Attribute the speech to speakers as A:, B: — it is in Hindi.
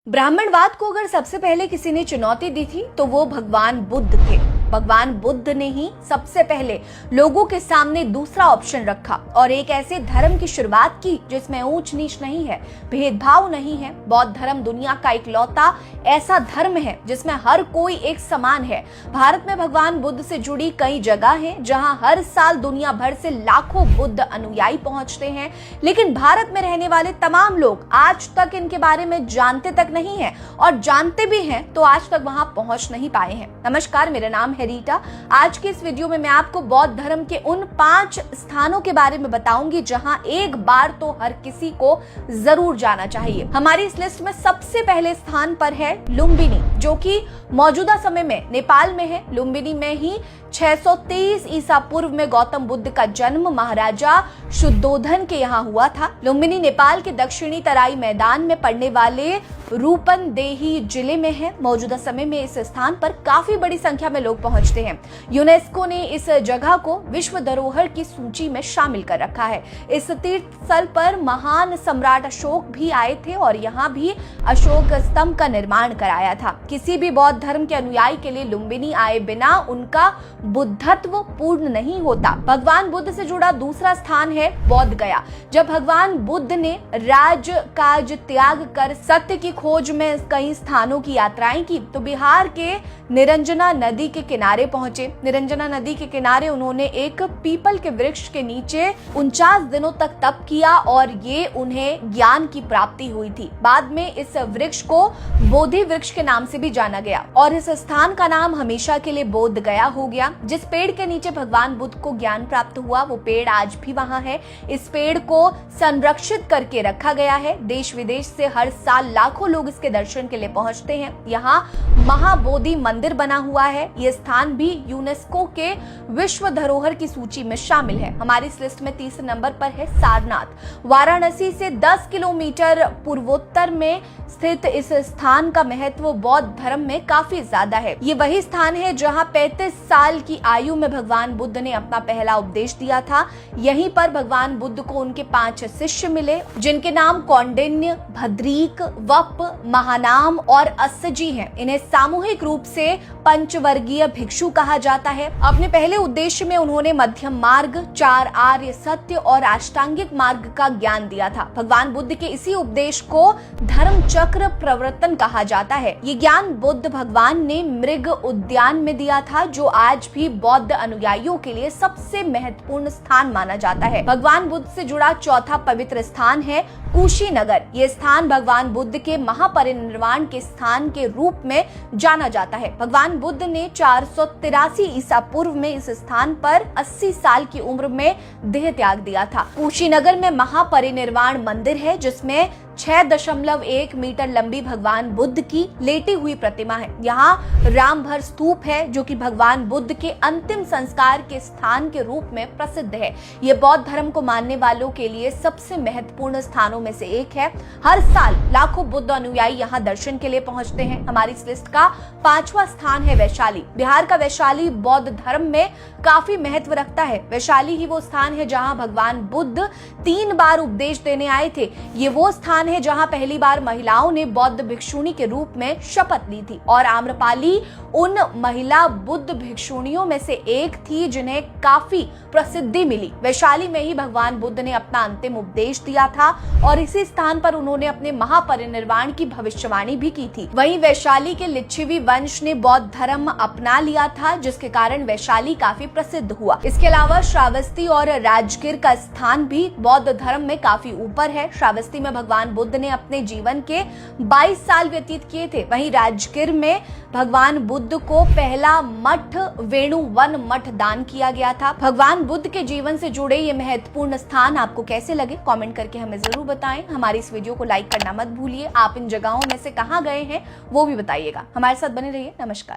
A: ब्राह्मणवाद को अगर सबसे पहले किसी ने चुनौती दी थी तो वो भगवान बुद्ध थे। भगवान बुद्ध ने ही सबसे पहले लोगों के सामने दूसरा ऑप्शन रखा और एक ऐसे धर्म की शुरुआत की जिसमें ऊंच नीच नहीं है, भेदभाव नहीं है। बौद्ध धर्म दुनिया का इकलौता ऐसा धर्म है जिसमें हर कोई एक समान है। भारत में भगवान बुद्ध से जुड़ी कई जगह हैं जहां हर साल दुनिया भर से लाखों बुद्ध अनुयायी पहुंचते हैं, लेकिन भारत में रहने वाले तमाम लोग आज तक इनके बारे में जानते तक नहीं है और जानते भी हैं तो आज तक वहां पहुंच नहीं पाए हैं। नमस्कार, मेरा नाम है रीटा। आज के इस वीडियो में मैं आपको बौद्ध धर्म के उन 5 स्थानों के बारे में बताऊंगी जहां एक बार तो हर किसी को जरूर जाना चाहिए। हमारी इस लिस्ट में सबसे पहले स्थान पर है लुम्बिनी, जो कि मौजूदा समय में नेपाल में है। लुम्बिनी में ही 623 ईसा पूर्व में गौतम बुद्ध का जन्म महाराजा शुद्धोधन के यहाँ हुआ था। लुम्बिनी नेपाल के दक्षिणी तराई मैदान में पड़ने वाले रूपनदेही जिले में है। मौजूदा समय में इस स्थान पर काफी बड़ी संख्या में लोग पहुंचते हैं। यूनेस्को ने इस जगह को विश्व धरोहर की सूची में शामिल कर रखा है। इस तीर्थ स्थल पर महान सम्राट अशोक भी आए थे और यहाँ भी अशोक स्तंभ का निर्माण कराया था। किसी भी बौद्ध धर्म के अनुयायी के लिए लुम्बिनी आए बिना उनका बुद्धत्व पूर्ण नहीं होता। भगवान बुद्ध से जुड़ा दूसरा स्थान है बोध गया। जब भगवान बुद्ध ने राज काज त्याग कर सत्य की खोज में कई स्थानों की यात्राएं की तो बिहार के निरंजना नदी के किनारे पहुंचे। निरंजना नदी के किनारे उन्होंने एक पीपल के वृक्ष के नीचे 49 दिनों तक तप किया और ये उन्हें ज्ञान की प्राप्ति हुई थी। बाद में इस वृक्ष को बोधि वृक्ष के नाम से भी जाना गया और इस स्थान का नाम हमेशा के लिए बोध गया हो गया। जिस पेड़ के नीचे भगवान बुद्ध को ज्ञान प्राप्त हुआ वो पेड़ आज भी वहां है। इस पेड़ को संरक्षित करके रखा गया है। देश विदेश से हर साल लाखों लोग इसके दर्शन के लिए पहुंचते हैं। यहाँ महाबोधि मंदिर बना हुआ है। ये स्थान भी यूनेस्को के विश्व धरोहर की सूची में शामिल है। हमारी इस लिस्ट में तीसरे नंबर पर है सारनाथ। वाराणसी से 10 किलोमीटर पूर्वोत्तर में स्थित इस स्थान का महत्व बौद्ध धर्म में काफी ज्यादा है। ये वही स्थान है जहाँ 35 साल की आयु में भगवान बुद्ध ने अपना पहला उपदेश दिया था। यहीं पर भगवान बुद्ध को उनके 5 शिष्य मिले जिनके नाम कौंडिन्य, भद्रीक, वप, महानाम और अस्सजी हैं। इन्हें सामूहिक रूप से पंचवर्गीय भिक्षु कहा जाता है। अपने पहले उद्देश्य में उन्होंने मध्यम मार्ग, 4 आर्य सत्य और अष्टांगिक मार्ग का ज्ञान दिया था। भगवान बुद्ध के इसी उपदेश को धर्म चक्र प्रवर्तन कहा जाता है। ये ज्ञान बुद्ध भगवान ने मृग उद्यान में दिया था, जो आज भी बौद्ध अनुयायियों के लिए सबसे महत्वपूर्ण स्थान माना जाता है। भगवान बुद्ध से जुड़ा चौथा पवित्र स्थान है कुशीनगर। ये स्थान भगवान बुद्ध के महापरिनिर्वाण के स्थान के रूप में जाना जाता है। भगवान बुद्ध ने 483 ईसा पूर्व में इस स्थान पर 80 साल की उम्र में देह त्याग दिया था। कुशीनगर में महापरिनिर्वाण मंदिर है जिसमें 6.1 मीटर लंबी भगवान बुद्ध की लेटी हुई प्रतिमा है। यहाँ रामभर स्तूप है जो कि भगवान बुद्ध के अंतिम संस्कार के स्थान के रूप में प्रसिद्ध है। ये बौद्ध धर्म को मानने वालों के लिए सबसे महत्वपूर्ण स्थानों में से एक है। हर साल लाखों बुद्ध अनुयायी यहाँ दर्शन के लिए पहुंचते हैं। हमारी इस लिस्ट का 5वां स्थान है वैशाली। बिहार का वैशाली बौद्ध धर्म में काफी महत्व रखता है। वैशाली ही वो स्थान है जहाँ भगवान बुद्ध 3 बार उपदेश देने आए थे। ये वो स्थान है जहां पहली बार महिलाओं ने बौद्ध भिक्षुणी के रूप में शपथ ली थी और आम्रपाली उन महिला बुद्ध भिक्षुणियों में से एक थी जिन्हें काफी प्रसिद्धि मिली। वैशाली में ही भगवान बुद्ध ने अपना अंतिम उपदेश दिया था और इसी स्थान पर उन्होंने अपने महापरिनिर्वाण की भविष्यवाणी भी की थी। वहीं वैशाली के लिच्छवी वंश ने बौद्ध धर्म अपना लिया था जिसके कारण वैशाली काफी प्रसिद्ध हुआ। इसके अलावा श्रावस्ती और राजगीर का स्थान भी बौद्ध धर्म में काफी ऊपर है। श्रावस्ती में भगवान बुद्ध ने अपने जीवन के 22 साल व्यतीत किए थे। वहीं राजगीर में भगवान बुद्ध को पहला मठ वेणु वन मठ दान किया गया था। भगवान बुद्ध के जीवन से जुड़े ये महत्वपूर्ण स्थान आपको कैसे लगे कमेंट करके हमें जरूर बताएं। हमारी इस वीडियो को लाइक करना मत भूलिए। आप इन जगहों में से कहां गए हैं वो भी बताइएगा। हमारे साथ बने रहिए। नमस्कार।